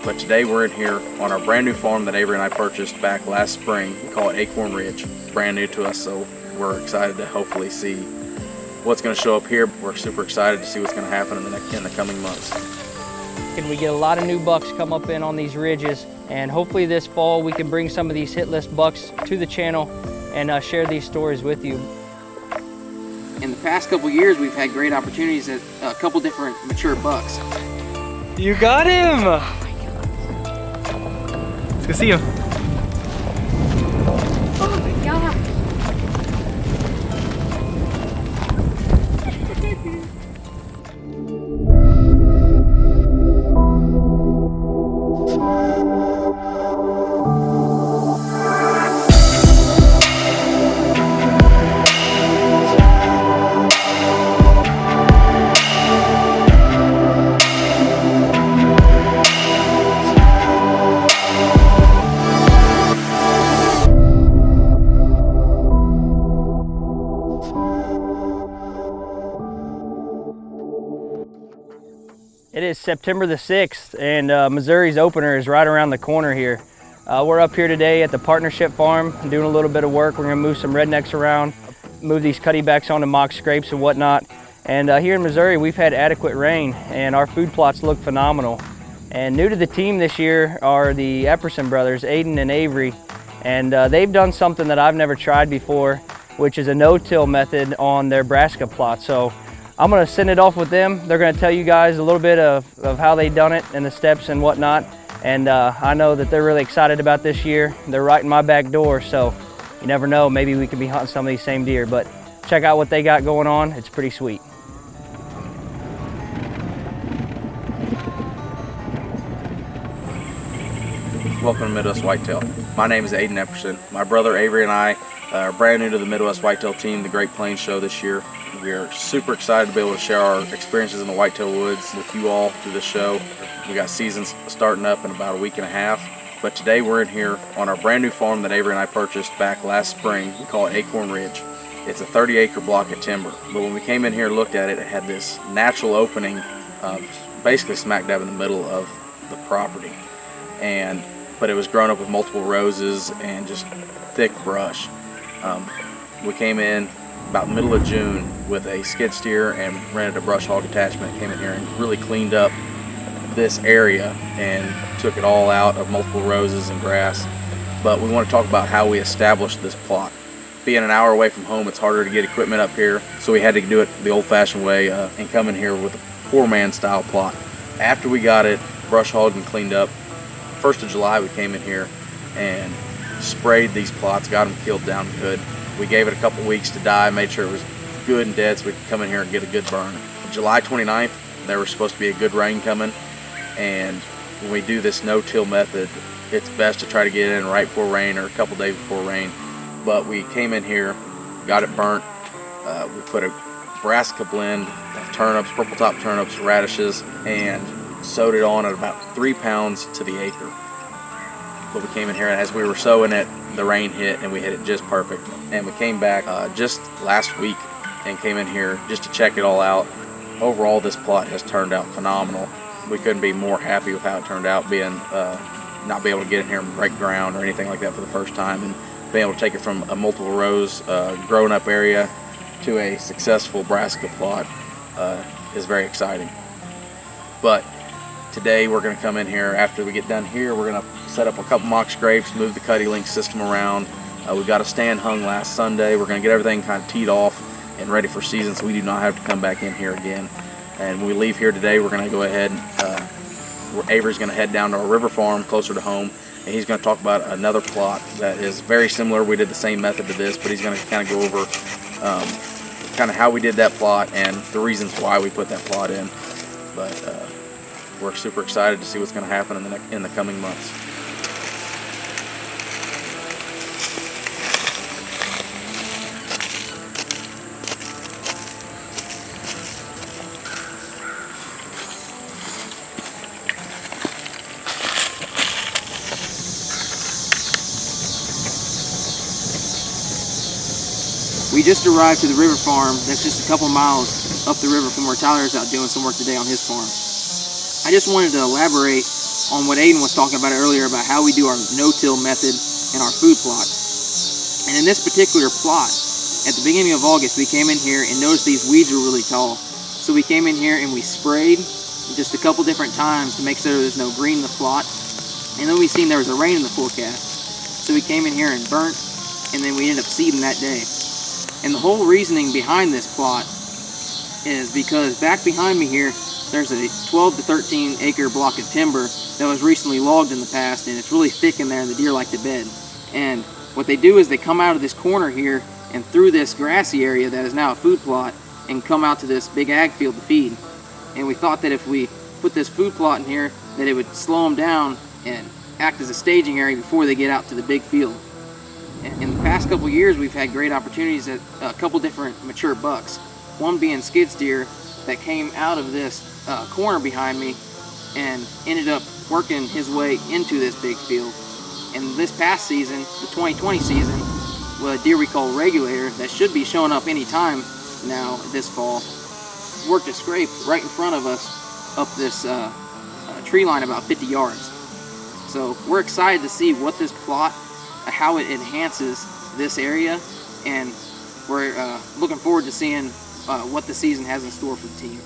But today we're in here on our brand new farm that Avery and I purchased back last spring. We call it Acorn Ridge. Brand new to us, so we're excited to hopefully see what's going to show up here. We're super excited to see what's going to happen in the coming months. And we get a lot of new bucks come up in on these ridges, and hopefully this fall we can bring some of these hit list bucks to the channel and share these stories with you. In the past couple years, we've had great opportunities at a couple different mature bucks. You got him! Let's go see him. Oh my God. It is September the 6th, and Missouri's opener is right around the corner here. We're up here today at the partnership farm doing a little bit of work. We're gonna move some rednecks around, move these cuttybacks onto mock scrapes and whatnot. And here in Missouri, we've had adequate rain and our food plots look phenomenal. And new to the team this year are the Epperson brothers, Aidan and Avery. And they've done something that I've never tried before, which is a no-till method on their brassica plot. So I'm gonna send it off with them. They're gonna tell you guys a little bit of how they done it and the steps and whatnot. And I know that they're really excited about this year. They're right in my back door, so you never know, maybe we could be hunting some of these same deer, but check out what they got going on. It's pretty sweet. Welcome to Midwest Whitetail. My name is Aidan Epperson. My brother Avery and I are brand new to the Midwest Whitetail team, the Great Plains Show this year. We are super excited to be able to share our experiences in the whitetail woods with you all through this show. We got seasons starting up in about a week and a half, but today we're in here on our brand new farm that Avery and I purchased back last spring. We call it Acorn Ridge. It's a 30-acre block of timber, but when we came in here and looked at it, it had this natural opening basically smack dab in the middle of the property. But it was grown up with multiple roses and just thick brush. We came in about middle of June with a skid steer and rented a brush hog attachment. Came in here and really cleaned up this area and took it all out of multiple roses and grass. But we want to talk about how we established this plot. Being an hour away from home, it's harder to get equipment up here, so we had to do it the old-fashioned way and come in here with a poor man style plot. After we got it brush hogged and cleaned up, 1st of July we came in here and sprayed these plots, got them killed down good. We gave it a couple weeks to die, made sure it was good and dead so we could come in here and get a good burn. July 29th, there was supposed to be a good rain coming, and when we do this no-till method, it's best to try to get it in right before rain or a couple days before rain. But we came in here, got it burnt. We put a brassica blend of turnips, purple top turnips, radishes, and sowed it on at about 3 pounds to the acre. But we came in here, and as we were sowing it, the rain hit and we hit it just perfect. And we came back just last week and came in here just to check it all out. Overall, this plot has turned out phenomenal. We couldn't be more happy with how it turned out, being not be able to get in here and break ground or anything like that for the first time, and being able to take it from a multiple rows grown up area to a successful brassica plot is very exciting. But today we're going to come in here, after we get done here, we're going to set up a couple mock scrapes, move the Cuddy Link system around. We got a stand hung last Sunday. We're going to get everything kind of teed off and ready for season so we do not have to come back in here again. And when we leave here today, we're going to go ahead and Avery's going to head down to our river farm closer to home, and he's going to talk about another plot that is very similar. We did the same method to this, but he's going to kind of go over kind of how we did that plot and the reasons why we put that plot in. But we're super excited to see what's going to happen in the coming months. We just arrived to the river farm that's just a couple miles up the river from where Tyler's out doing some work today on his farm. I just wanted to elaborate on what Aidan was talking about earlier about how we do our no-till method and our food plots. And in this particular plot, at the beginning of August, we came in here and noticed these weeds were really tall. So we came in here and we sprayed just a couple different times to make sure there's no green in the plot. And then we seen there was a rain in the forecast. So we came in here and burnt, and then we ended up seeding that day. And the whole reasoning behind this plot is because back behind me here, there's a 12 to 13 acre block of timber that was recently logged in the past, and it's really thick in there and the deer like to bed. And what they do is they come out of this corner here and through this grassy area that is now a food plot and come out to this big ag field to feed. And we thought that if we put this food plot in here, that it would slow them down and act as a staging area before they get out to the big field. And in the past couple years, we've had great opportunities at a couple different mature bucks. One being skid steer that came out of this corner behind me and ended up working his way into this big field. And this past season, the 2020 season, a deer we call Regulator that should be showing up any time now this fall, worked a scrape right in front of us up this tree line about 50 yards. So we're excited to see what this plot, how it enhances this area, and we're looking forward to seeing what the season has in store for the team.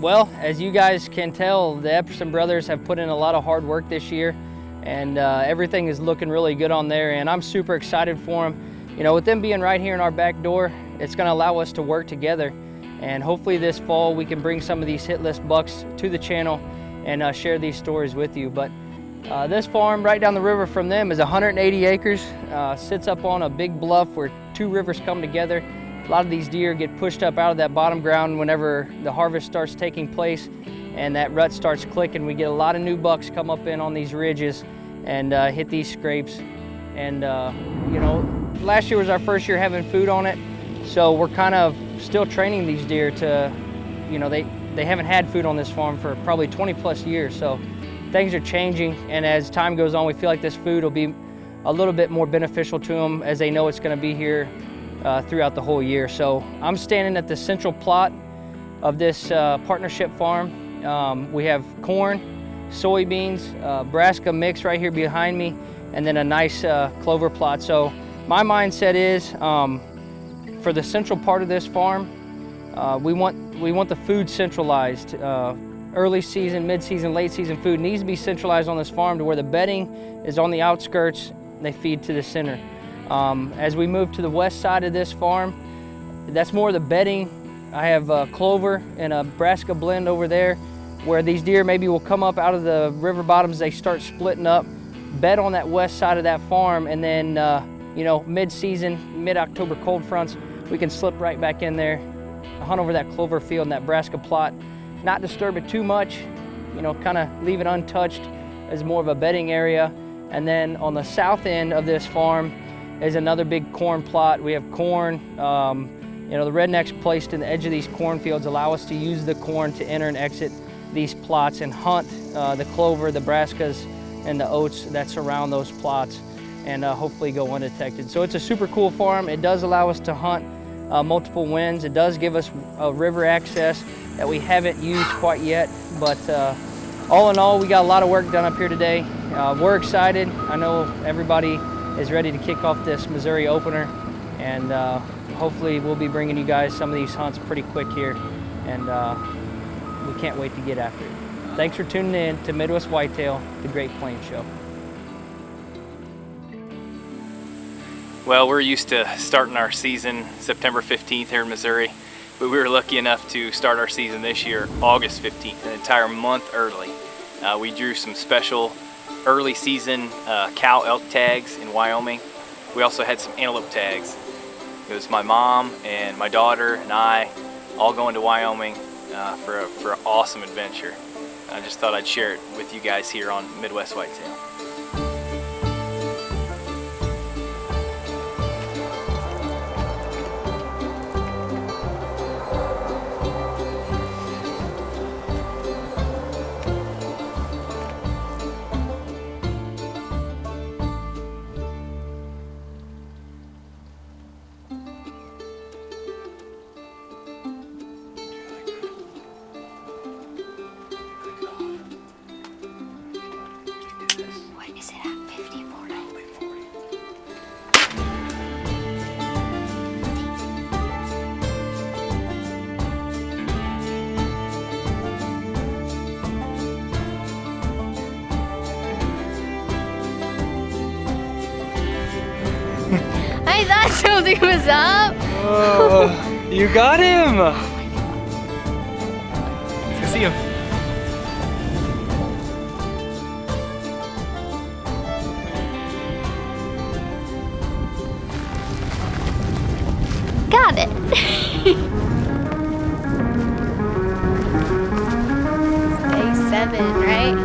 Well, as you guys can tell, the Epperson brothers have put in a lot of hard work this year, and everything is looking really good on there, and I'm super excited for them. You know, with them being right here in our back door, it's going to allow us to work together, and hopefully this fall we can bring some of these hit list bucks to the channel and share these stories with you. But this farm right down the river from them is 180 acres, sits up on a big bluff where two rivers come together. A lot of these deer get pushed up out of that bottom ground whenever the harvest starts taking place and that rut starts clicking. We get a lot of new bucks come up in on these ridges and hit these scrapes. And you know, last year was our first year having food on it, so we're kind of still training these deer to, you know, they haven't had food on this farm for probably 20 plus years, so things are changing, and as time goes on we feel like this food will be a little bit more beneficial to them as they know it's going to be here throughout the whole year. So I'm standing at the central plot of this partnership farm. We have corn, soybeans, brassica mix right here behind me, and then a nice clover plot. So my mindset is for the central part of this farm, we want the food centralized. Early season, mid-season, late season food needs to be centralized on this farm to where the bedding is on the outskirts and they feed to the center. As we move to the west side of this farm, that's more the bedding. I have clover and a brassica blend over there where these deer maybe will come up out of the river bottoms, they start splitting up, bed on that west side of that farm, and then you know, mid-season, mid-October cold fronts, we can slip right back in there, hunt over that clover field and that brassica plot, not disturb it too much, you know, kind of leave it untouched as more of a bedding area. And then on the south end of this farm is another big corn plot. We have corn. You know, the rednecks placed in the edge of these cornfields allow us to use the corn to enter and exit these plots and hunt the clover, the brassicas, and the oats that surround those plots, and hopefully go undetected. So it's a super cool farm. It does allow us to hunt multiple winds. It does give us river access that we haven't used quite yet, but all in all, we got a lot of work done up here today. We're excited. I know everybody is ready to kick off this Missouri opener, and hopefully we'll be bringing you guys some of these hunts pretty quick here, and we can't wait to get after it. Thanks for tuning in to Midwest Whitetail, the Great Plains Show. Well, we're used to starting our season September 15th here in Missouri, but we were lucky enough to start our season this year August 15th, an entire month early. We drew some special early season cow elk tags in Wyoming. We also had some antelope tags. It was my mom and my daughter and I all going to Wyoming for an awesome adventure. I just thought I'd share it with you guys here on Midwest Whitetail. told he was up. Oh, you got him. Let's go see him. Got it. It's day 7, right?